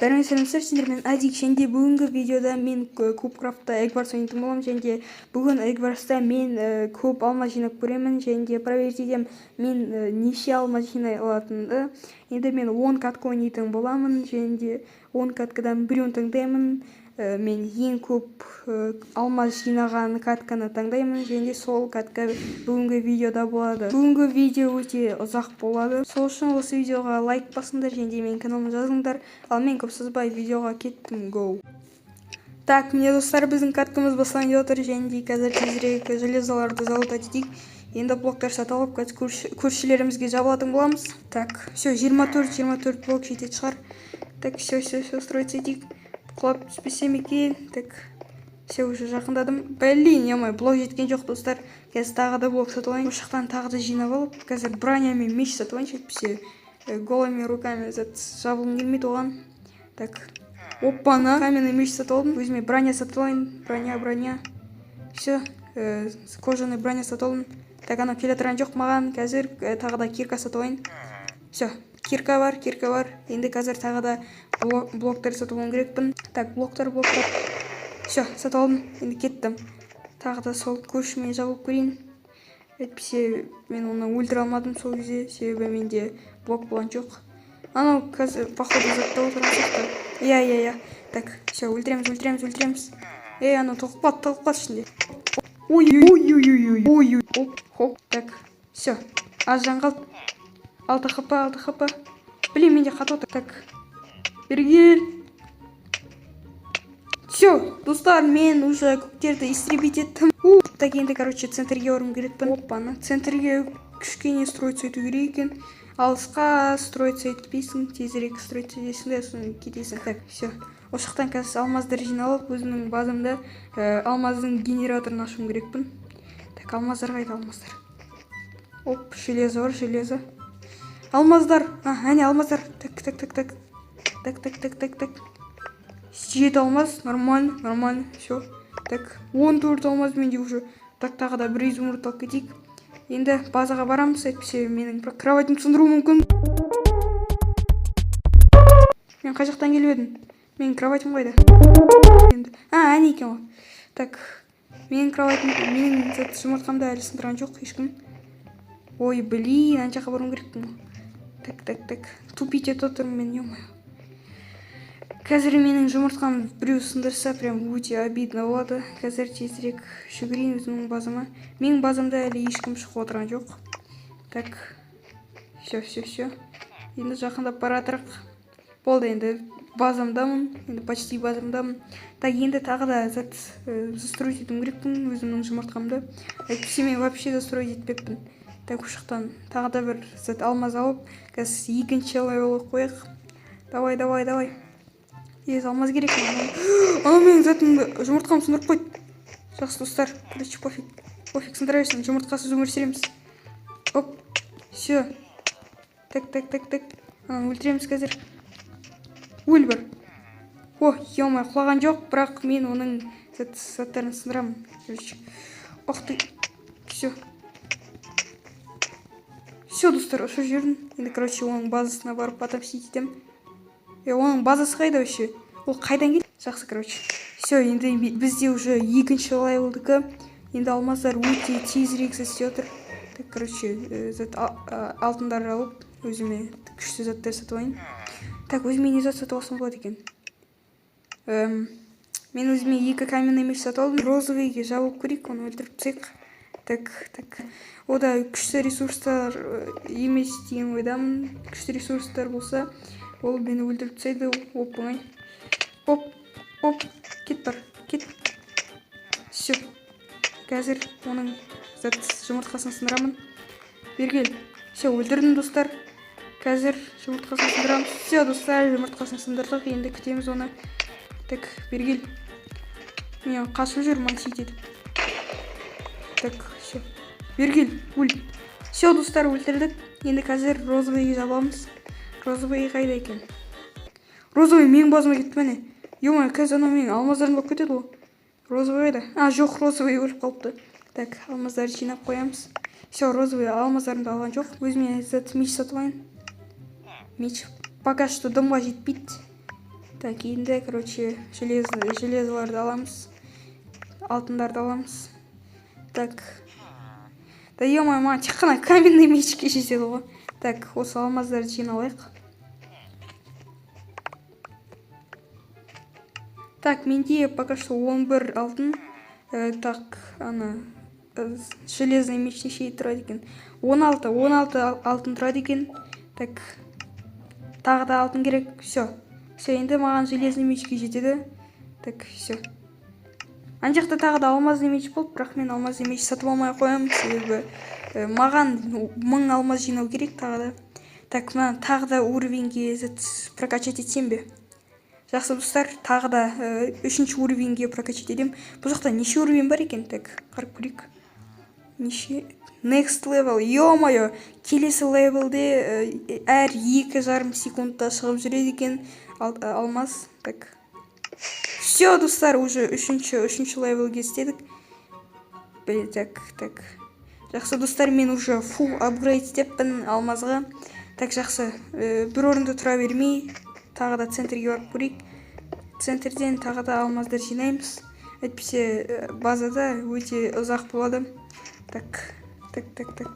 Бәріңе сәлеметсіздер, сендермен Адик. Және бүгінгі видеода мен Кубкрафтта Эгбарс ойнайтын боламын. Және бүгін Эгбарста мен көп алма жинап көремін. Және проверить етем мен неше алма жинай алатынымды. Енді мен 10 катка ойнайтын боламын. Және 10 каткадан біреуін таңдаймын. Мен ең көп алмаз жинаған катканы таңдаймын, және сол катка бүгінгі видеода болады. Бүгінгі видео өте ұзақ болады. Сол үшін осы видеоға лайк басыңдар, және мен каналыма жазыңдар. Ал мен көп созбай видеоға кеттім. Go! Так, міне достар, біздің каткамыз басталып отыр, және қазір тезірек железаларды залутать етейік. Енді блоктар сатып алып, көршілерімізге жабылатын боламыз. Так, все, 24 блок жететін шығар. Так, все, строить етейік. Құлап түспесем екен. Так, все, уже жақындадым. Блин, емай, блок жеткен жоқ, достар. Қазір тағы да блок сатып алайын. Ошақтан тағы да жинап алып, қазір броня мен меч сатып алайын. Жетпесе голыми руками жабылғым келмейді оған. Так, оппана, каменный меч сатып алдым. Өзіме броня сатып алайын. Броня. Все, кожаный броня сатып алдым. Так, ана келе тұрған жоқ маған. Қазір тағы да кирка сатып алайын. Все, кирка бар. Енді қазір тағы да блоктар сатып алуым керекпін. Так, блоктар. Все, сатып алдым. Енді кеттім. Тағы да сол көршіме жабылып көрейін. Әйтпесе мен оны өлтіре алмадым сол кезде, себебі менде блок болған жоқ. Анау қазір походу затта отырған сияқты. Иә. Так, все, өлтіреміз. Анау тоқпат ішінде. Ой. Хоп. Так, все. Аз жан қалды. 6 хп. Блин, менде хат отыр. Так, бергел. Все, достар, мен уже көктерді истребить еттім. Так, енді, центрге орым керекпін. Оппаны, центрге кішкене строиться ету керек екен. Алысқа строиться етпейсің, тезірек строиться етесің де, соны кетесің. Так, все. Ошақтан қазір алмаздар жиналып, өзімнің базамда алмаздың генераторын ашуым керекпін. Так, алмаздар қайда, алмаздар. Оп, железо бар. Алмаздар. Әне алмаздар. Так. 7 алмаз, нормально, все. Так, 14 алмаз менде уже. Так, тағы да бір изумруд алып кетейік. Енді базаға барамыз, әйтпесе менің кроватьім сындыруы мүмкін. Мен қай жақтан келіп едім? Менің кроватьім қайда? Әне екен ғой. Так, менің кроватьім, менің жұмыртқамда әлі сындырған жоқ ешкім. Ой, блин, ана жаққа баруым керекпін ғой. Так. Тупить етіп отырмын мен, ё-моё. Қазір менің жұмыртқам біреу сындырса, прям өте обидно болады. Қазір тезірек жүгірейін өзімнің базама. Менің базамда әлі ешкім шығып отырған жоқ. Так, все. Енді жақындап баратырық. Болды, енді базамдамын. Енді почти базамдамын. Так, енді тағы да застроить етуім керекпін өзімнің жұмыртқамды. Әйтпесе мен вообще застроить етпеппін. Так, ошақтан тағы да бір алмаз алып, қазір екінші левел қояқ. Давай. Алмаз керек. Ана менің затымды жұмыртқам сындырып қойды. Жақсы достар, пофиг сындыра берсін, жұмыртқасыз өмір сүреміз. Оп, все. Так. Өлтіреміз қазір. Өл бар. О, ё-моё, құлаған жоқ, бірақ мен оның заттарын сындырамын. Ох ты. Все, достар, ұшып жүрдім. Енді, оның базасына барып отомстить етем. Оның базасы қайда вообще? Ол қайдан келді? Жақсы, Все, енді бізде уже екінші левелдікі. Енді алмаздар өте тезірек істеп отыр. Так, алтындар алып, өзіме күшті заттар сатып алайын. Так, өзіме не зат сатып алсам болады екен? Мен өзіме 2 каменный меч сатып алдым. Розовыйге жабылып көрейік, оны өлтіріп тастайық. Так. Ода күшті ресурстар емес деген ойдамын. Күшті ресурстар болса, ол мені өлтіріп тастайды. Оп, оңай. Оп, кет. Все. Қазір оның жұмыртқасын сындырамын. Бергел. Все, өлтірдім, достар. Қазір жұмыртқасын сындырамын. Все, достар, жұмыртқасын сындырдық. Енді күтеміз оны. Так, бергел. Мен қашып жүр, мансит етіп. Так, все. Бергел, өл. Все, достар, өлтірдік. Енді қазір розовыйге жабамыз. Розовый қайда екен? Розовый менің базыма кетті мәне. Ё-моё, қазір анау менің алмаздарым болып кетеді ғой. Розовый қайда? Жоқ, розовый өліп қалыпты. Так, алмаздарды жинап қоямыз. Все, розовый алмаздарымды алған жоқ. Өзіме меч сатып алайын. Меч пока что дымға жетпейді. Так, енді, короче, железоларды аламыз. Алтындарды аламыз. Так. Да ё-моё, маған тек қана каменный мечке жетеді ғой. Так, осы алмаздарды жиналайық. Так, менде пока что 11 алтын. Так, железный меч неше тұрады екен? 16 алтын тұрады екен. Так, тағы да алтын керек. Все, енді маған железный мечке жетеді. Так, все. Ана жақта тағы да алмазный меч болды, бірақ мен алмазный меч сатып алмай қоямын, себебі маған 1000 алмаз жинау керек тағы да. Так, мына тағы да уровеньге прокачать етсем бе? Жақсы достар, тағы да 3-ші уровеньге прокачать етем. Бұл жақта неше уровень бар екен? Так, қарап көрейік. Неше? Next level. Ё-моё, келесі левелде әр 2,5 секундта шығып жүреді екен алмаз. Так. Все, достар, уже 3-ші левелге істедік. Так. Жақсы достар, мен уже full апгрейд істеппін алмазға. Так, жақсы. Бір орында тұра бермей, тағы да центрге барып көрейік. Центрден тағы да алмаздар жинаймыз. Әйтпесе базада өте ұзақ болады. Так,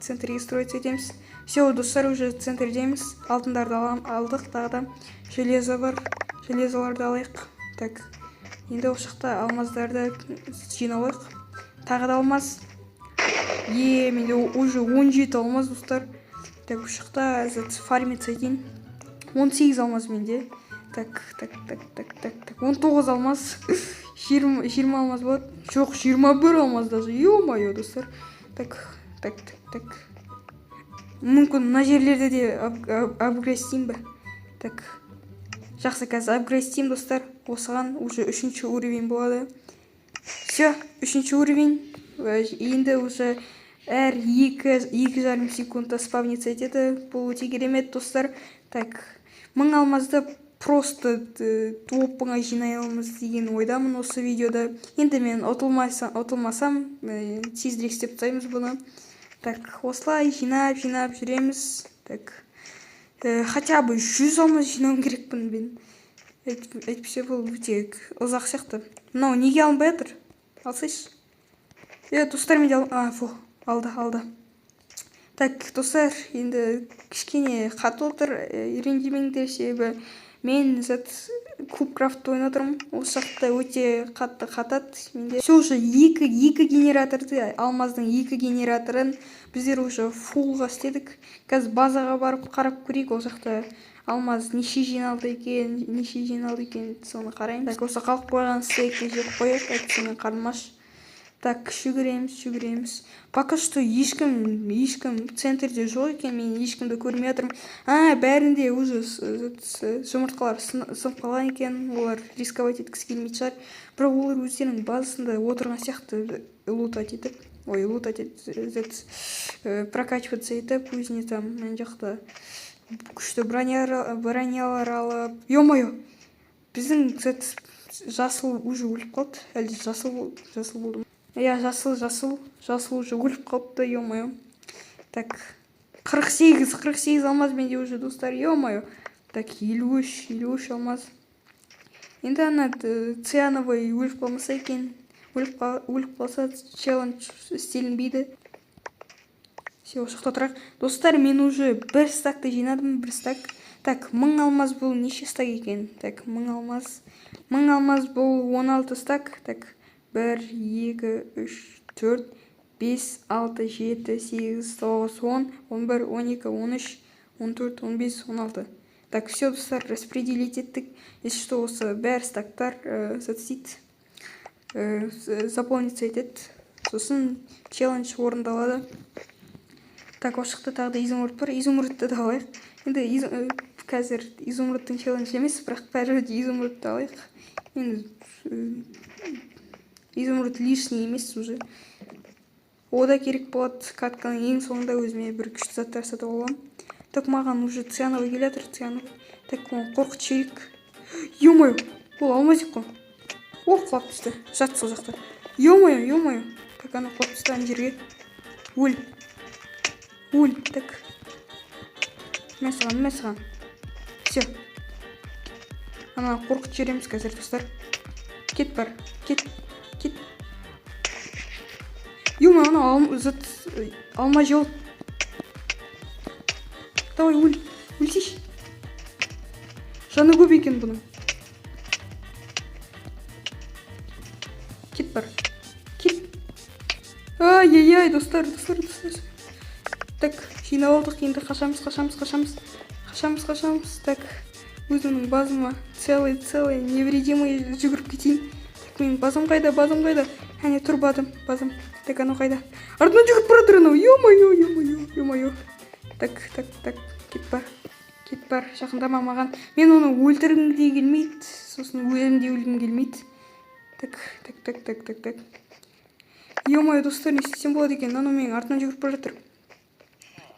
центрге строиться етеміз. Все, достар, уже центрдеміз. Алтындарды алдық, тағы да железо бар. Железоларды алайық. Так, енді осы жақта алмаздарды жиналайық. Тағы да алмаз. Менде уже 17 алмаз, достар. Так, осы жақта фармиться етейін. 18 алмаз менде. Так. 19 алмаз. 20 алмаз болады. Жоқ, 21 алмаз даже. Ё-моё, достар. Так. Мүмкін мына жерлерде де апгрейдтеймін бе? Так. Жақсы, қазір апгрейдтеймін, достар. Осыған уже 3-ші уровень болады. Все, 3-ші уровень. Енді уже әр 2,5 секундта спавниться етеді. Бұл өте керемет, достар. Так, 1000 алмазды просто топыңа жинай аламыз деген ойдамын осы видеода. Енді мен ұтылмасам, тезірек істеп тастаймыз бұны. Так, осылай жинап жүреміз. Так, хотя бы 100 алмаз жинауым керекпін мен. Әйтпесе бұл өте ұзақ сияқты. Мынау неге алынбай жатыр? Алсайшы. Достар, менде алды. Так, достар, енді кішкене қатты отыр, ренжімеңдер, себебі мен Кубкрафт ойнатырмын. Осы жақта өте қатты қатады менде. Все, уже 2 генераторды, алмаздың 2 генераторын біздер уже фулға істедік. Қазір базаға барып қарап көрейік, ол жақта алмаз неше жиналды екен, соны қарайын. Так, осы қалып қойған стейкті жеп қояйық, әйтпесе мен қарным аш. Так, жүгіреміз. Пока что ешкім центрде жоқ екен, мен ешкімді көрмей жатырмын. Бәрінде уже жұмыртқалар сынып қалған екен, олар рисковать еткісі келмейтін шығар. Бірақ олар өздерінің базасында отырған сияқты прокачиваться етіп, өзіне там мен жақта күшті бронялар алып. Ё-моё, біздің жасыл уже өліп қалды. Әлде жасыл болды. Жасыл уже өліп қалыпты, ё-моё. Так, 48 алмаз менде уже, достар, ё-моё. Так, 53 алмаз. Енді ана циановый өліп қалмаса екен. Өліп қалса челлендж істелінбейді. Все, осы жақта тұрайық. Достар, мен уже 1 стакты жинадым, 1 стак. Так, 1000 алмаз бұл неше стак екен? Так, 1000 алмаз. 1000 алмаз бұл 16 стак. Так, 1, 2, 3, 4, 5, 6, 7, 8, 9, 10, 11, 12, 13, 14, 15, 16. Так, все, достар, распределить еттік. Если что, осы бәр стактар заполниться етеді. Сосын челлендж орындалады. Так, осы жақта тағы да изумруд бар. Изумрудты да алайық. Енді қазір изумрудтың челлендж емес, бірақ бәрі изумрудты алайық. Енді изумруд лишний емес уже. Ода керек болады. Катканың ең соңында өзіме бір күшті заттар сатып аламын. Так, маған уже циановый келе жатыр, циановый. Так, қорқыт шерик. Ё-моё, ол алмазик қой. Құлап түсті. Жат сол жақта. Ё-моё. Так, ана құлап түсті ана жерге. Өл. Так. Мәсіған. Все. Ана қорқытып жібереміз қазір достар. Кет бар. Кет. Ё-моё, ана алма жол. Давай өлсейші. Жаны көп екен бұның. Кет бар. Кет. Ай-яй-яй, достар. Так, жинап алдық, енді қашамыз. Так, өзімнің базыма целый, невредимый жүгіріп кетейін. Так, менің базым қайда? Әне, тұр базым. Так, анау қайда? Артынан жүгіріп баратыр анау. Ё-моё. Так, кет бар, жақындама маған. Мен оны өлтіргім де келмейді, сосын өлім де өлгім келмейді. Так. Ё-моё, достар, не істесем болады екен? Анау менің артынан жүгіріп бара жатыр.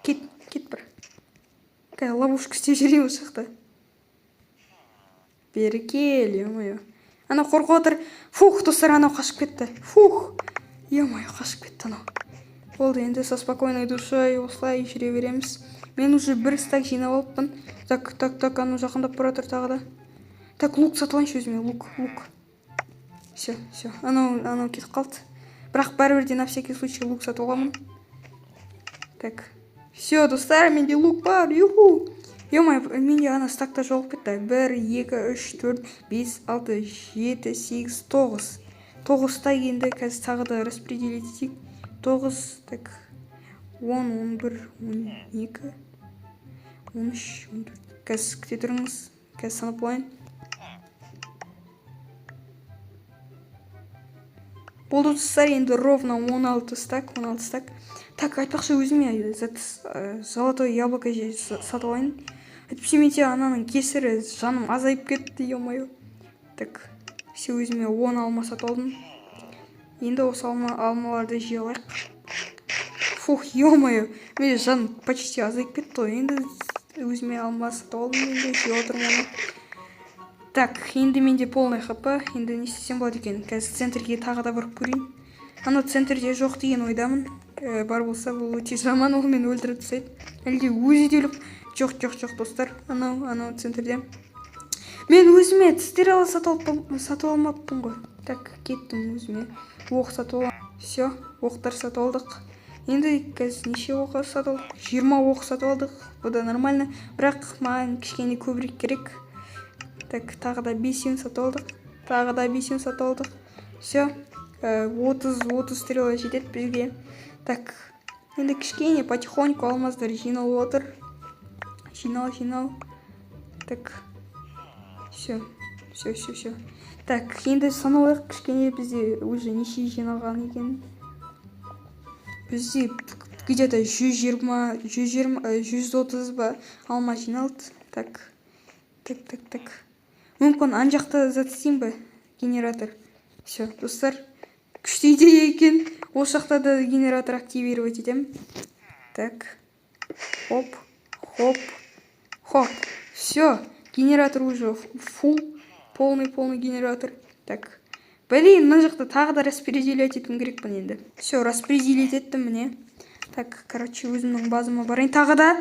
Кет бар. Ловушка істеп жүрейін осы жақта. Бері кел, ё-моё. Анау қорқып отыр. Фух, достар, анау қашып кетті. Ё-моё, қашып кетті анау. Болды, енді со спокойной душой осылай жүре береміз. Мен уже бір стак жинап алыппын. Так, анау жақындап бара жатыр тағы да. Так, лук сатып алайыншы өзіме, лук. Все, анау кетіп қалды. Бірақ бәрібір де на всякий случай лук сатып аламын. Так, все, достар, менде лук бар, юху. Ё-моё, менде ана стакта жоғып кетті. 1, 2, 3, 4, 5, 6, 7, 8, 9. 9 стак енді қазір тағы да распределить етейік. 9, так, 10, 11, 12, 13, 14. Қазір күте тұрыңыз, қазір санап болайын. Болды достар, енді ровно 16 стак. Так, айтпақшы өзіме золотой яблоко сатып алайын. Әйтпесе менде ананың кесірі жаным азайып кетті, ё-моё. Так, все, өзіме 10 алма сатып алдым. Енді осы алмаларды жей алайық. Фух, ё-моё, менде жаным почти азайып кетті ғой. Енді өзіме алма сатып алдым, енді жей отырмын. Так, енді менде полный хп. Енді не істесем болады екен? Қазір центрге тағы да барып көрейін. Ана центрде жоқ деген ойдамын. Бар болса, бұл өте жаман, ол мені өлтіріп тастайды. Әлде өзі де өліп. Жоқ, достар. Анау центрде. Мен өзіме тістер сатып алмаппын ғой. Так, кеттім өзіме. Оқ сатып аламын. Все, оқтар сатып алдық. Енді қазір неше оқ сатып алдық? 20 оқ сатып алдық. Бұл да нормально. Бірақ маған кішкене көбірек керек. Так, тағы да 5 сатып алдық. Все, 30 стрела жетеді бізге. Так, енді кішкене потихоньку алмаздар жинал отыр. Жинал. Так, все. Так, енді саналайық, кішкене бізде уже неше жиналған екен. Бізде где-то 130 ба алма жиналды. Так. Мүмкін ан жақта затсейін ба генератор. Все, достар, күшті идея екен. Осы жақта да генератор активировать етем. Так, хоп. Все, генератор уже фул, полный генератор. Так, блин, мына жақта тағы да распределять етім керекпін енді. Все, распределить еттім міне. Так, короче, өзімнің базыма барайын тағы да.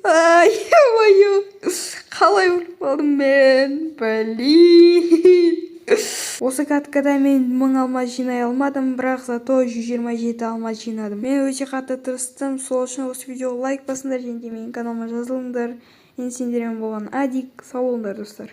Ай-ой-ой, қалай өліп қалдым мен, блин. Осы каткада мен 1000 алма жинай алмадым, бірақ зато 127 алма жинадым. Мен өте қатты тырыстым, сол үшін осы видеоға лайк басыңдар және менің каналыма жазылыңдар. Енді сендермен болған Адик, сау болыңдар достар.